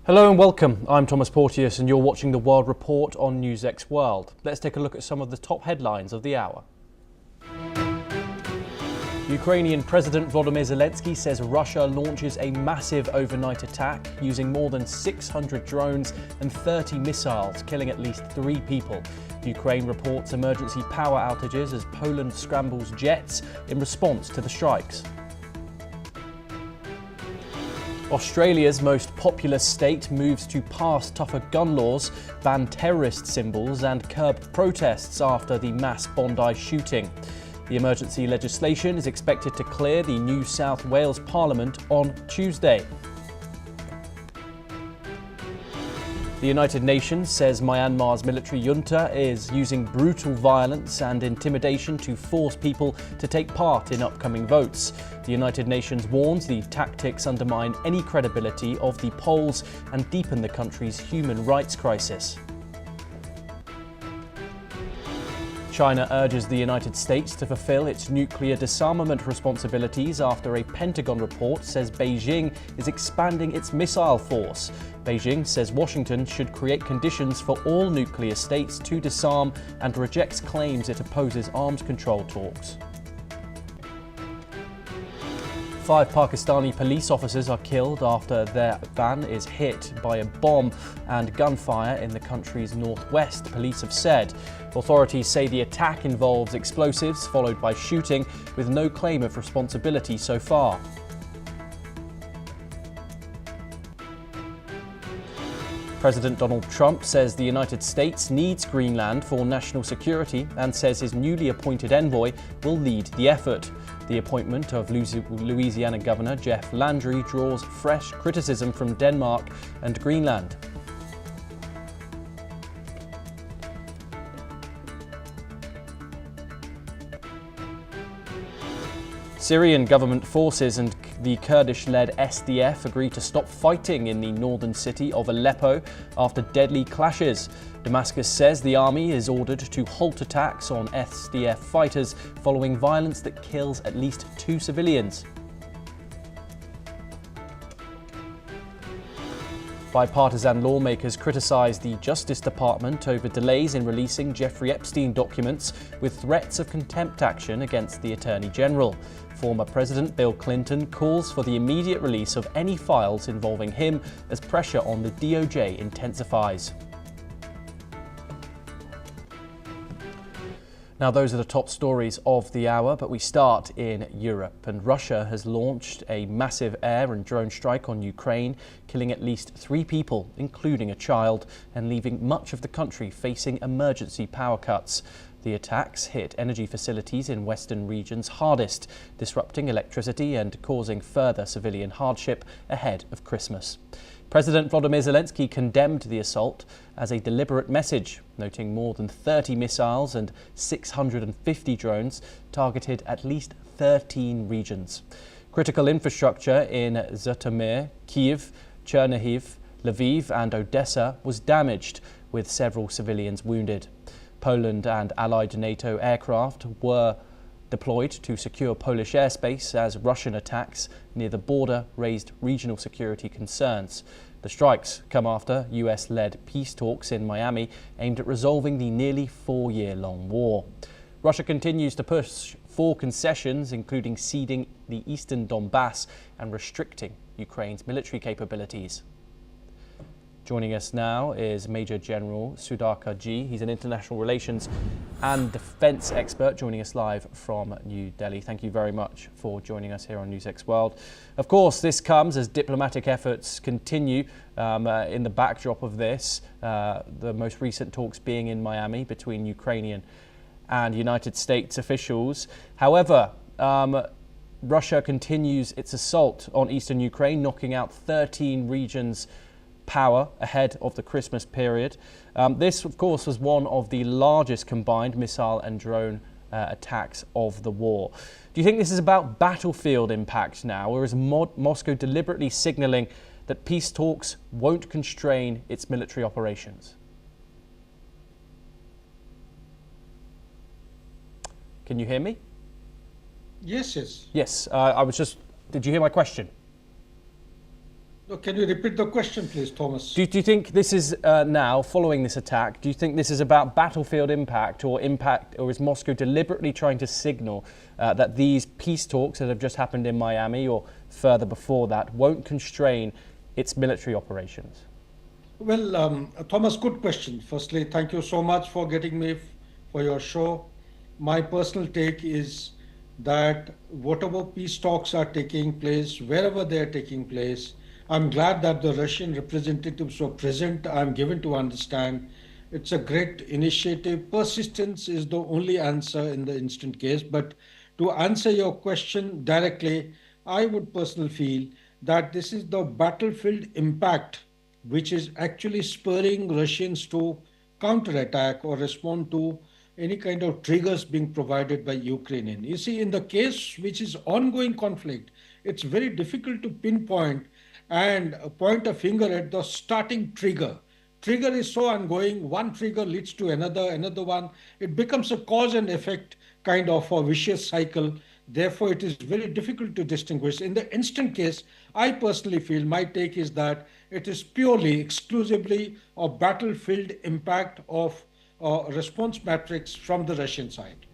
Hello and welcome. I'm Thomas Porteous and you're watching the World Report on NewsX World. Let's take a look at some of the top headlines of the hour. Ukrainian President Volodymyr Zelensky says Russia launches a massive overnight attack using more than 600 drones and 30 missiles, killing at least 3 people. Ukraine reports emergency power outages as Poland scrambles jets in response to the strikes. Australia's most populous state moves to pass tougher gun laws, ban terrorist symbols and curb protests after the mass Bondi shooting. The emergency legislation is expected to clear the New South Wales Parliament on Tuesday. The United Nations says Myanmar's military junta is using brutal violence and intimidation to force people to take part in upcoming votes. The United Nations warns the tactics undermine any credibility of the polls and deepen the country's human rights crisis. China urges the United States to fulfill its nuclear disarmament responsibilities after a Pentagon report says Beijing is expanding its missile force. Beijing says Washington should create conditions for all nuclear states to disarm and rejects claims it opposes arms control talks. 5 Pakistani police officers are killed after their van is hit by a bomb and gunfire in the country's northwest, police have said. Authorities say the attack involves explosives followed by shooting, with no claim of responsibility so far. President Donald Trump says the United States needs Greenland for national security and says his newly appointed envoy will lead the effort. The appointment of Louisiana Governor Jeff Landry draws fresh criticism from Denmark and Greenland. Syrian government forces and the Kurdish-led SDF agreed to stop fighting in the northern city of Aleppo after deadly clashes. Damascus says the army is ordered to halt attacks on SDF fighters following violence that kills at least 2 civilians. Bipartisan lawmakers criticised the Justice Department over delays in releasing Jeffrey Epstein documents, with threats of contempt action against the Attorney General. Former President Bill Clinton calls for the immediate release of any files involving him as pressure on the DOJ intensifies. Now, those are the top stories of the hour, but we start in Europe. And Russia has launched a massive air and drone strike on Ukraine, killing at least 3 people, including a child, and leaving much of the country facing emergency power cuts. The attacks hit energy facilities in western regions hardest, disrupting electricity and causing further civilian hardship ahead of Christmas. President Volodymyr Zelensky condemned the assault as a deliberate message, noting more than 30 missiles and 650 drones targeted at least 13 regions. Critical infrastructure in Zhytomyr, Kyiv, Chernihiv, Lviv and Odessa was damaged, with several civilians wounded. Poland and allied NATO aircraft were deployed to secure Polish airspace as Russian attacks near the border raised regional security concerns. The strikes come after US-led peace talks in Miami aimed at resolving the nearly 4-year-long war. Russia continues to push for concessions, including ceding the eastern Donbass and restricting Ukraine's military capabilities. Joining us now is Major General Sudhakar Ji. He's an international relations and defence expert, joining us live from New Delhi. Thank you very much for joining us here on NewsX World. Of course, this comes as diplomatic efforts continue in the backdrop of this, the most recent talks being in Miami between Ukrainian and United States officials. However, Russia continues its assault on eastern Ukraine, knocking out 13 regions' power ahead of the Christmas period. This, of course, was one of the largest combined missile and drone attacks of the war. Do you think this is about battlefield impact now, or is Moscow deliberately signalling that peace talks won't constrain its military operations? Can you hear me? Yes. Yes, I was just Did you hear my question? No, can you repeat the question, please, Thomas? Do you think this is now, following this attack, do you think this is about battlefield impact, or is Moscow deliberately trying to signal that these peace talks that have just happened in Miami or further before that won't constrain its military operations? Well, Thomas, good question. Firstly, thank you so much for getting me for your show. My personal take is that whatever peace talks are taking place, wherever they are taking place, I'm glad that the Russian representatives were present. I'm given to understand it's a great initiative. Persistence is the only answer in the instant case. But to answer your question directly, I would personally feel that this is the battlefield impact which is actually spurring Russians to counterattack or respond to any kind of triggers being provided by Ukrainian. You see, in the case which is ongoing conflict, it's very difficult to pinpoint and point a finger at the starting trigger. Trigger is so ongoing, one trigger leads to another one. It becomes a cause and effect kind of a vicious cycle. Therefore, it is very difficult to distinguish. In the instant case, I personally feel my take is that it is purely, exclusively a battlefield impact of response metrics from the Russian side.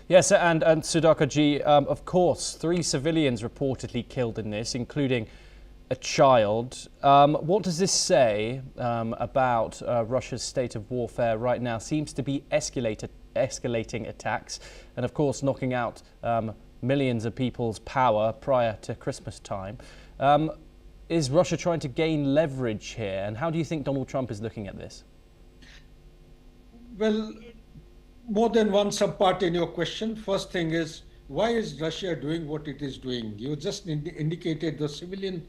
Yes, and Sudhakar-ji, of course, 3 civilians reportedly killed in this, including a child. What does this say about Russia's state of warfare right now? Seems to be escalating attacks and, of course, knocking out millions of people's power prior to Christmas time. Is Russia trying to gain leverage here? And how do you think Donald Trump is looking at this? Well, more than one subpart in your question. First thing is, why is Russia doing what it is doing? You just indicated the civilian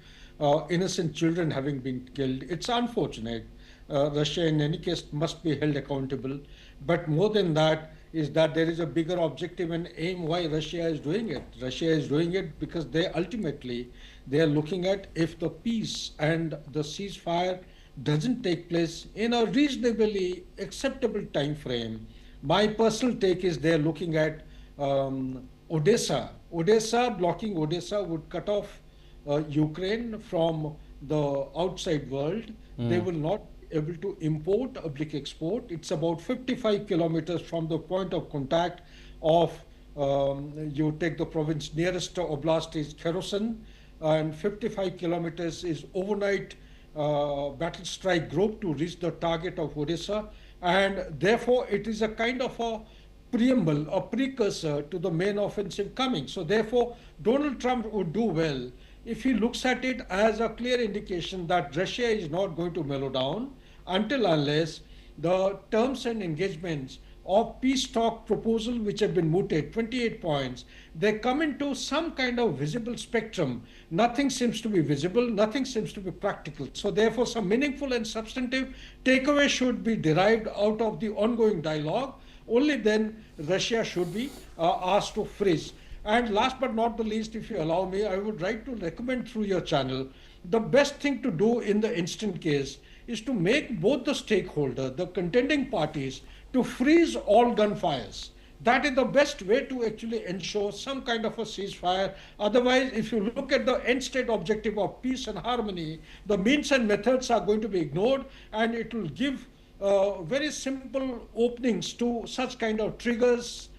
innocent children having been killed. It's unfortunate. Russia in any case must be held accountable. But more than that is that there is a bigger objective and aim why Russia is doing it. Russia is doing it because they are looking at if the peace and the ceasefire doesn't take place in a reasonably acceptable time frame. My personal take is they're looking at Odessa. Blocking Odessa would cut off Ukraine from the outside world. They will not be able to import, export. It's about 55 kilometers from the point of contact of, you take the province nearest to oblast is Kherson, and 55 kilometers is overnight battle strike group to reach the target of Odessa. And therefore, it is a kind of a preamble, a precursor to the main offensive coming. So therefore, Donald Trump would do well if he looks at it as a clear indication that Russia is not going to mellow down until unless the terms and engagements of peace talk proposal, which have been mooted, 28 points, they come into some kind of visible spectrum. Nothing seems to be visible, nothing seems to be practical. So therefore, some meaningful and substantive takeaway should be derived out of the ongoing dialogue. Only then Russia should be asked to freeze. And last but not the least, if you allow me, I would like to recommend through your channel, the best thing to do in the instant case is to make both the stakeholder, the contending parties, to freeze all gunfires. That is the best way to actually ensure some kind of a ceasefire. Otherwise, if you look at the end state objective of peace and harmony, the means and methods are going to be ignored, and it will give very simple openings to such kind of triggers,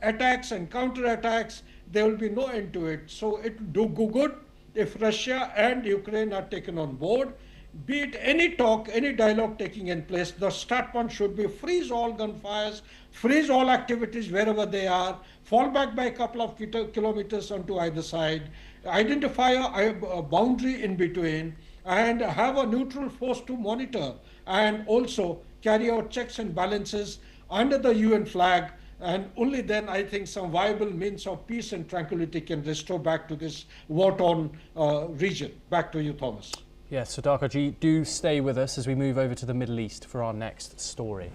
attacks and counterattacks. There will be no end to it. So it will do good if Russia and Ukraine are taken on board. Be it any talk, any dialogue taking in place, the start point should be freeze all gunfires, freeze all activities wherever they are, fall back by a couple of kilometers onto either side, identify a boundary in between, and have a neutral force to monitor, and also carry out checks and balances under the UN flag. And only then I think some viable means of peace and tranquility can restore back to this war-torn region. Back to you, Thomas. Yes, Sudhakar-ji, do stay with us as we move over to the Middle East for our next story.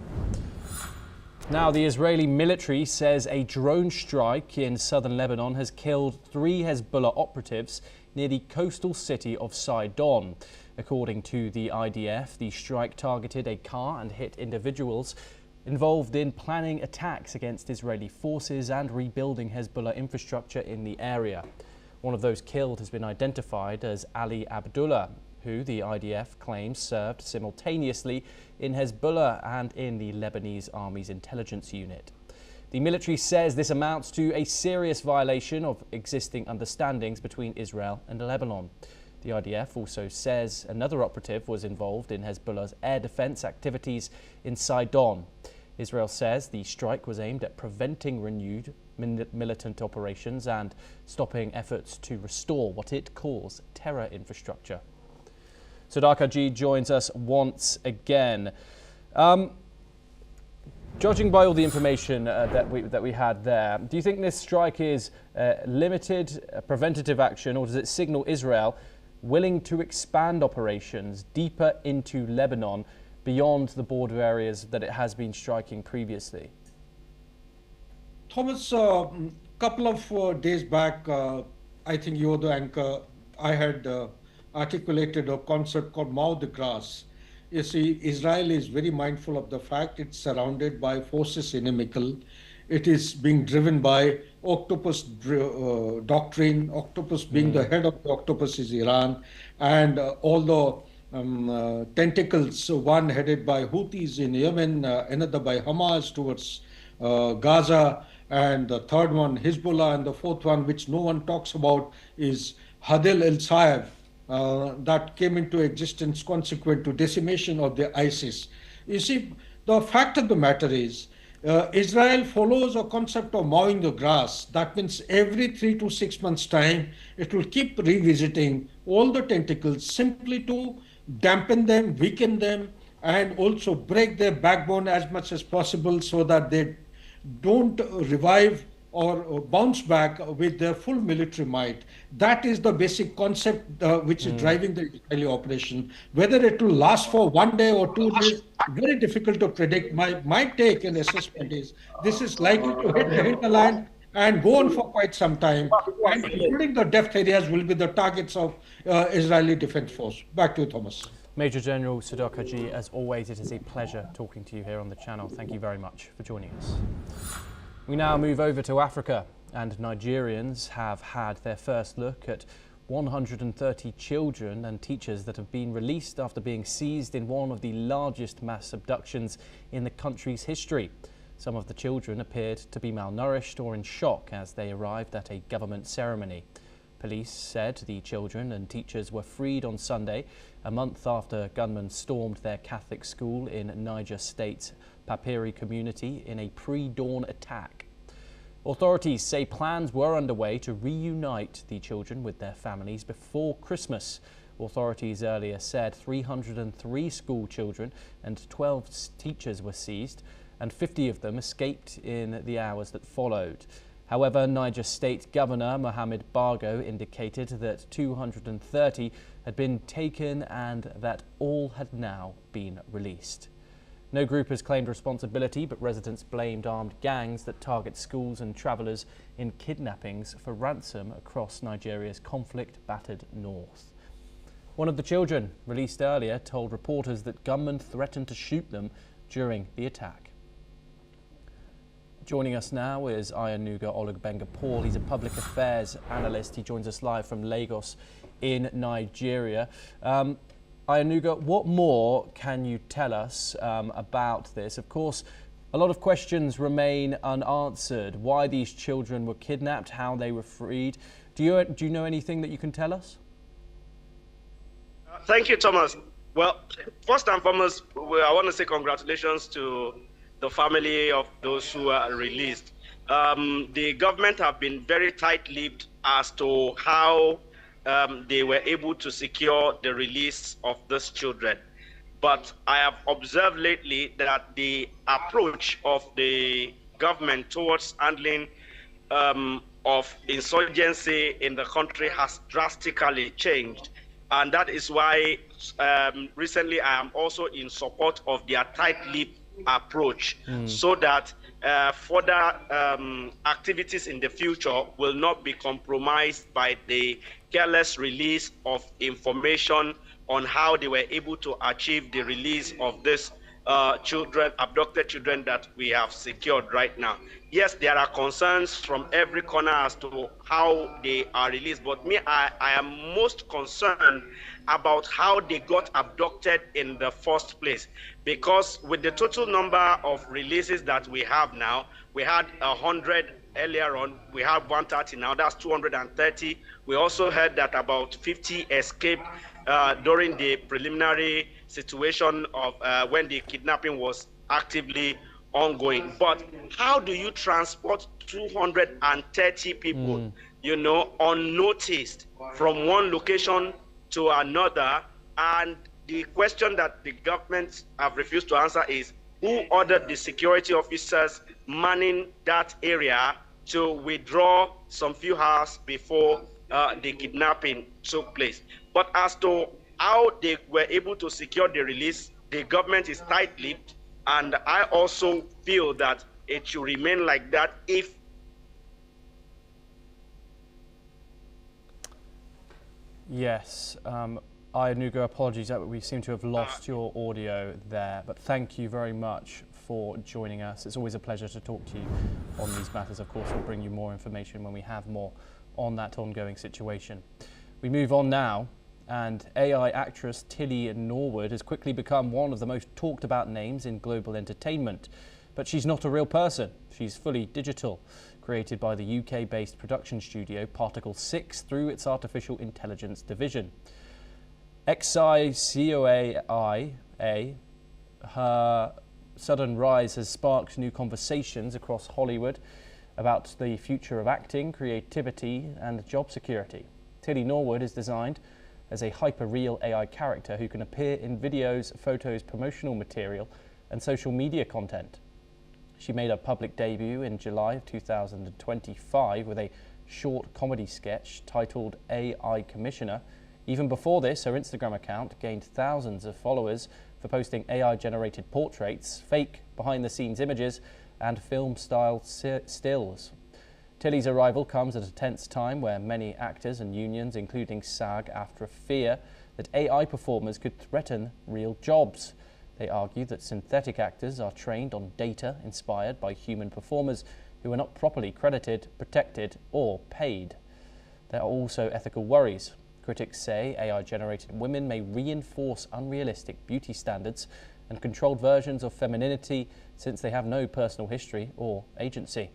Now, the Israeli military says a drone strike in southern Lebanon has killed 3 Hezbollah operatives near the coastal city of Sidon. According to the IDF, the strike targeted a car and hit individuals involved in planning attacks against Israeli forces and rebuilding Hezbollah infrastructure in the area. One of those killed has been identified as Ali Abdullah, who the IDF claims served simultaneously in Hezbollah and in the Lebanese army's intelligence unit. The military says this amounts to a serious violation of existing understandings between Israel and Lebanon. The IDF also says another operative was involved in Hezbollah's air defense activities in Sidon. Israel says the strike was aimed at preventing renewed militant operations and stopping efforts to restore what it calls terror infrastructure. Sudhakar joins us once again. Judging by all the information that we had there, do you think this strike is limited preventative action, or does it signal Israel willing to expand operations deeper into Lebanon beyond the border areas that it has been striking previously? Thomas, a couple of days back, I think you were the anchor, I had articulated a concept called mow the grass. You see, Israel is very mindful of the fact it's surrounded by forces inimical. It is being driven by octopus doctrine. Octopus being the head of the octopus is Iran, and all the tentacles, one headed by Houthis in Yemen, another by Hamas towards Gaza, and the third one Hezbollah, and the fourth one, which no one talks about, is Hadil el-Saif, that came into existence consequent to decimation of the ISIS. You see, the fact of the matter is, Israel follows a concept of mowing the grass. That means every 3 to 6 months' time, it will keep revisiting all the tentacles simply to dampen them, weaken them, and also break their backbone as much as possible so that they don't revive or bounce back with their full military might. That is the basic concept which is driving the Israeli operation. Whether it will last for 1 day or 2 days, very difficult to predict. My take and assessment is this is likely to hit the hinterland and go on for quite some time, and including the depth areas will be the targets of Israeli Defense Force. Back to you, Thomas. Major General Sudhakar, as always, it is a pleasure talking to you here on the channel. Thank you very much for joining us. We now move over to Africa, and Nigerians have had their first look at 130 children and teachers that have been released after being seized in one of the largest mass abductions in the country's history. Some of the children appeared to be malnourished or in shock as they arrived at a government ceremony. Police said the children and teachers were freed on Sunday, a month after gunmen stormed their Catholic school in Niger State's Papiri community in a pre-dawn attack. Authorities say plans were underway to reunite the children with their families before Christmas. Authorities earlier said 303 school children and 12 teachers were seized, and 50 of them escaped in the hours that followed. However, Niger State Governor Mohamed Bargo indicated that 230 had been taken and that all had now been released. No group has claimed responsibility, but residents blamed armed gangs that target schools and travellers in kidnappings for ransom across Nigeria's conflict-battered north. One of the children, released earlier, told reporters that gunmen threatened to shoot them during the attack. Joining us now is Ayanuga Olugbenga-Paul. He's a public affairs analyst. He joins us live from Lagos in Nigeria. Ayanuga, what more can you tell us about this? Of course, a lot of questions remain unanswered. Why these children were kidnapped, how they were freed. Do you know anything that you can tell us? Thank you, Thomas. Well, first and foremost, I want to say congratulations to the family of those who are released. The government have been very tight-lipped as to how they were able to secure the release of these children. But I have observed lately that the approach of the government towards handling of insurgency in the country has drastically changed. And that is why recently I am also in support of their tight-lipped approach, so that further activities in the future will not be compromised by the careless release of information on how they were able to achieve the release of these children, abducted children that we have secured right now. Yes, there are concerns from every corner as to how they are released, but I am most concerned about how they got abducted in the first place. Because with the total number of releases that we have now, we had 100 earlier on, we have 130 now, that's 230. We also heard that about 50 escaped during the preliminary situation of when the kidnapping was actively ongoing. But how do you transport 230 people, unnoticed from one location to another? And the question that the government have refused to answer is, who ordered the security officers manning that area to withdraw some few hours before the kidnapping took place? But as to how they were able to secure the release, the government is tight-lipped, and I also feel that it should remain like that if Yes, Nugo, apologies that we seem to have lost your audio there, but thank you very much for joining us. It's always a pleasure to talk to you on these matters. Of course, we'll bring you more information when we have more on that ongoing situation. We move on now, and AI actress Tilly Norwood has quickly become one of the most talked about names in global entertainment. But she's not a real person. She's fully digital, created by the UK-based production studio Particle 6 through its artificial intelligence division. Jouaiyya, her sudden rise has sparked new conversations across Hollywood about the future of acting, creativity and job security. Tilly Norwood is designed as a hyper-real AI character who can appear in videos, photos, promotional material and social media content. She made her public debut in July of 2025 with a short comedy sketch titled AI Commissioner. Even before this, her Instagram account gained thousands of followers for posting AI-generated portraits, fake behind-the-scenes images, and film-style stills. Tilly's arrival comes at a tense time where many actors and unions, including SAG-AFTRA, fear that AI performers could threaten real jobs. They argue that synthetic actors are trained on data inspired by human performers who are not properly credited, protected, or paid. There are also ethical worries. Critics say AI-generated women may reinforce unrealistic beauty standards and controlled versions of femininity since they have no personal history or agency.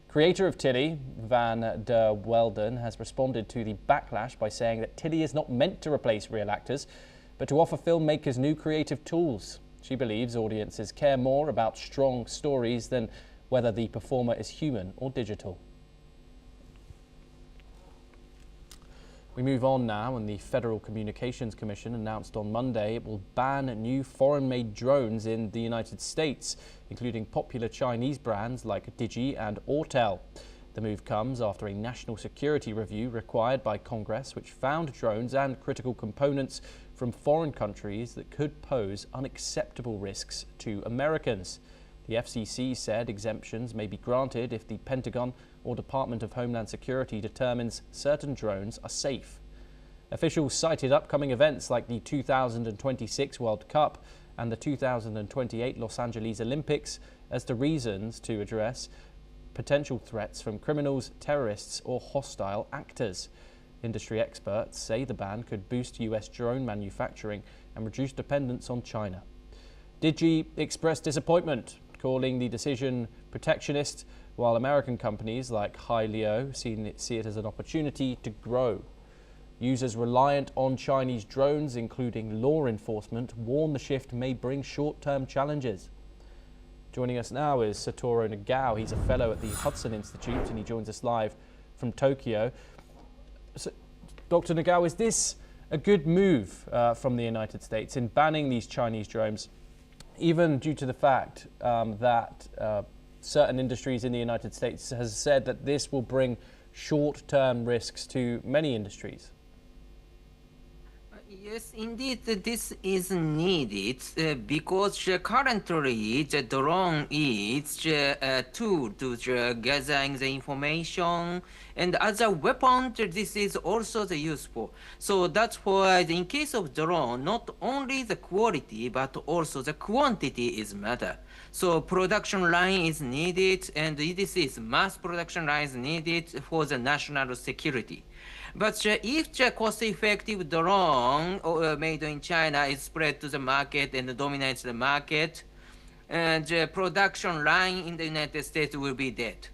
Creator of Tilly, Van der Welden, has responded to the backlash by saying that Tilly is not meant to replace real actors, but to offer filmmakers new creative tools. She believes audiences care more about strong stories than whether the performer is human or digital. We move on now, and the Federal Communications Commission announced on Monday it will ban new foreign-made drones in the United States, including popular Chinese brands like Digi and Autel. The move comes after a national security review required by Congress, which found drones and critical components from foreign countries that could pose unacceptable risks to Americans. The FCC said exemptions may be granted if the Pentagon or Department of Homeland Security determines certain drones are safe. Officials cited upcoming events like the 2026 World Cup and the 2028 Los Angeles Olympics as the reasons to address potential threats from criminals, terrorists, or hostile actors. Industry experts say the ban could boost US drone manufacturing and reduce dependence on China. Digi expressed disappointment, calling the decision protectionist, while American companies like Hylio see it as an opportunity to grow. Users reliant on Chinese drones, including law enforcement, warn the shift may bring short-term challenges. Joining us now is Satoru Nagao. He's a fellow at the Hudson Institute and he joins us live from Tokyo. So, Dr. Nagao, is this a good move from the United States in banning these Chinese drones, even due to the fact that certain industries in the United States has said that this will bring short-term risks to many industries? Yes, indeed, this is needed because currently the drone is a tool to gathering the information, and as a weapon, this is also the useful. So that's why in case of drone, not only the quality but also the quantity is matter. So production line is needed, and this is mass production line is needed for the national security. But if the cost-effective drone made in China is spread to the market and dominates the market, the production line in the United States will be dead.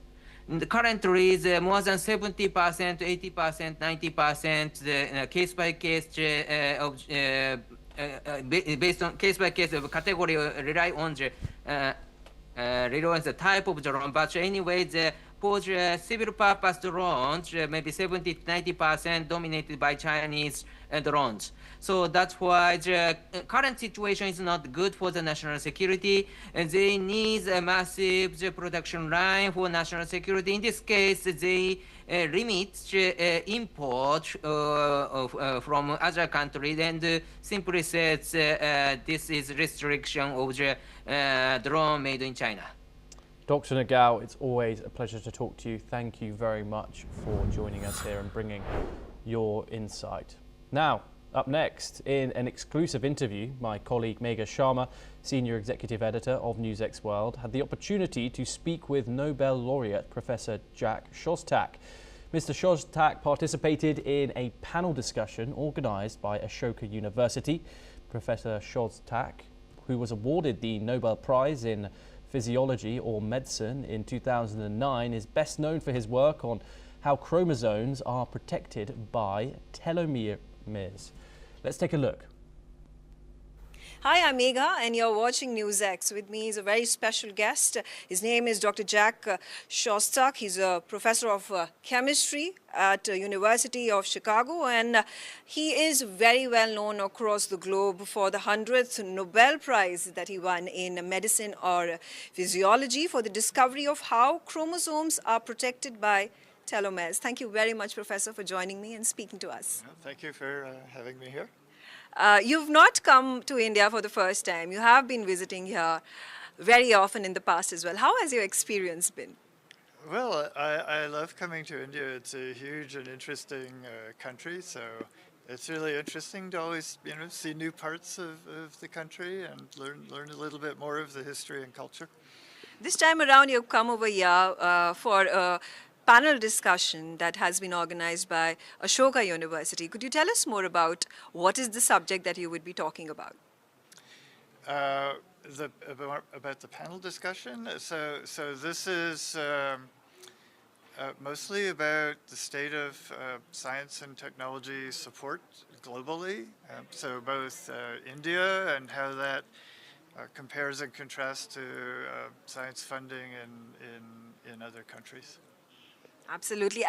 Currently, more than 70%, 80%, 90%, the case by case based on case by case of category rely on the type of drone. But anyway, for the civil purpose drones, maybe 70 to 90% dominated by Chinese drones. So that's why the current situation is not good for the national security. And they need a massive production line for national security. In this case, they limit import from other countries and simply says this is restriction of the drone made in China. Dr. Nagao, it's always a pleasure to talk to you. Thank you very much for joining us here and bringing your insight. Now, up next, in an exclusive interview, my colleague Megha Sharma, Senior Executive Editor of NewsX World, had the opportunity to speak with Nobel laureate Professor Jack Szostak. Mr. Szostak participated in a panel discussion organised by Ashoka University. Professor Szostak, who was awarded the Nobel Prize in Physiology or Medicine in 2009, is best known for his work on how chromosomes are protected by telomeres. Let's take a look. Hi, I'm Megha, and you're watching NewsX. With me is a very special guest. His name is Dr. Jack Szostak. He's a professor of chemistry at University of Chicago, and he is very well known across the globe for the 100th Nobel Prize that he won in medicine or physiology for the discovery of how chromosomes are protected by telomeres. Thank you very much, Professor, for joining me and speaking to us. Thank you for having me here. You've not come to India for the first time. You have been visiting here very often in the past as well. How has your experience been? Well, I love coming to India. It's a huge and interesting country, so it's really interesting to always, see new parts of the country and learn a little bit more of the history and culture. This time around, you've come over here for a panel discussion that has been organized by Ashoka University. Could you tell us more about what is the subject that you would be talking about? About the panel discussion. So this is mostly about the state of science and technology support globally. So both India and how that compares and contrasts to science funding in other countries. Absolutely.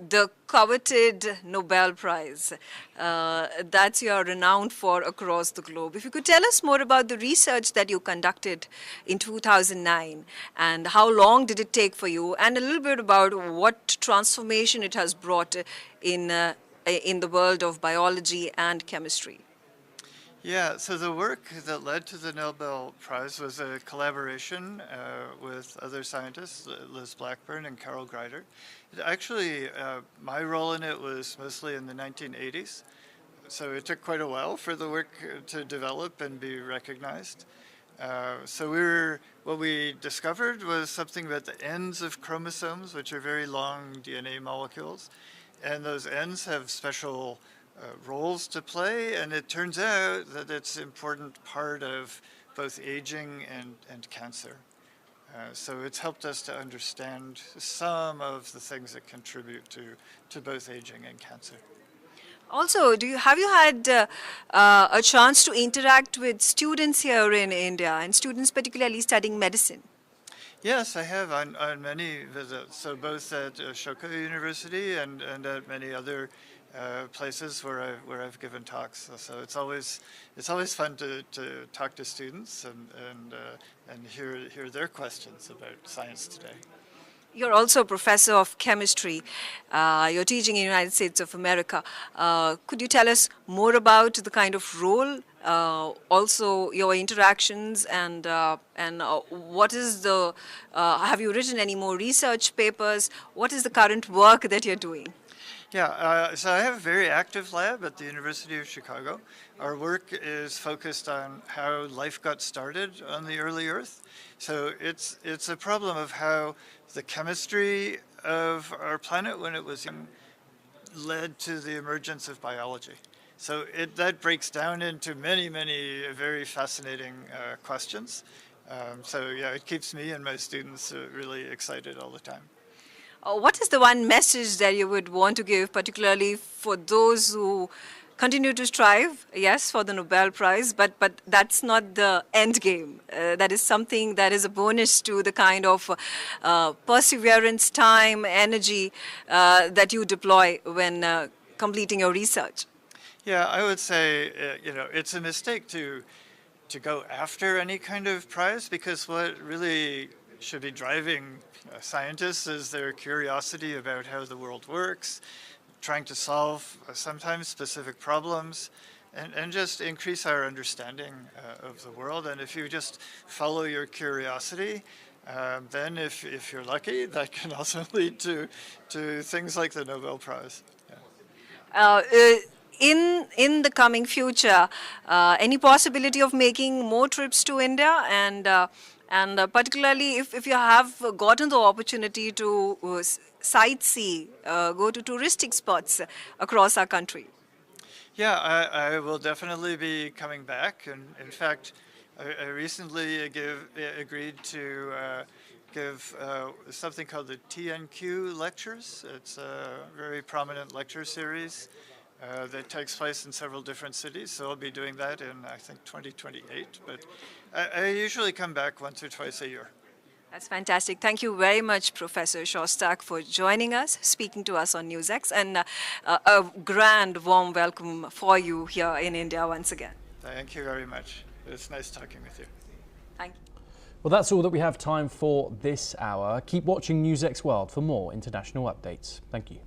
The coveted Nobel Prize that you are renowned for across the globe. If you could tell us more about the research that you conducted in 2009 and how long did it take for you, and a little bit about what transformation it has brought in the world of biology and chemistry. Yeah, so the work that led to the Nobel Prize was a collaboration with other scientists, Liz Blackburn and Carol Greider. Actually, my role in it was mostly in the 1980s, so it took quite a while for the work to develop and be recognized. What we discovered was something about the ends of chromosomes, which are very long DNA molecules, and those ends have special roles to play, and it turns out that it's an important part of both aging and cancer. So it's helped us to understand some of the things that contribute to both aging and cancer. Also, have you had a chance to interact with students here in India, and students particularly studying medicine? Yes, I have on many visits, so both at Ashoka University and at many other places where I've given talks. So it's always fun to talk to students and hear their questions about science today. You're also a professor of chemistry. You're teaching in the United States of America. Could you tell us more about the kind of role, also your interactions, and what is the? Have you written any more research papers? What is the current work that you're doing? Yeah, so I have a very active lab at the University of Chicago. Our work is focused on how life got started on the early Earth. So it's a problem of how the chemistry of our planet when it was young led to the emergence of biology. So that breaks down into many, many very fascinating questions. So yeah, it keeps me and my students really excited all the time. What is the one message that you would want to give, particularly for those who continue to strive, yes, for the Nobel Prize, but that's not the end game. That is something that is a bonus to the kind of perseverance, time, energy that you deploy when completing your research. Yeah, I would say, it's a mistake to go after any kind of prize, because what really should be driving scientists is their curiosity about how the world works, trying to solve sometimes specific problems, and just increase our understanding of the world. And if you just follow your curiosity, then if you're lucky, that can also lead to things like the Nobel Prize. Yeah. In the coming future, any possibility of making more trips to India, and particularly if you have gotten the opportunity to sightsee, go to touristic spots across our country? Yeah, I will definitely be coming back. And in fact, I recently agreed to give something called the TNQ lectures. It's a very prominent lecture series that takes place in several different cities. So I'll be doing that in, I think, 2028. But I usually come back once or twice a year. That's fantastic. Thank you very much, Professor Shostak, for joining us, speaking to us on NewsX, and a grand, warm welcome for you here in India once again. Thank you very much. It's nice talking with you. Thank you. Well, that's all that we have time for this hour. Keep watching NewsX World for more international updates. Thank you.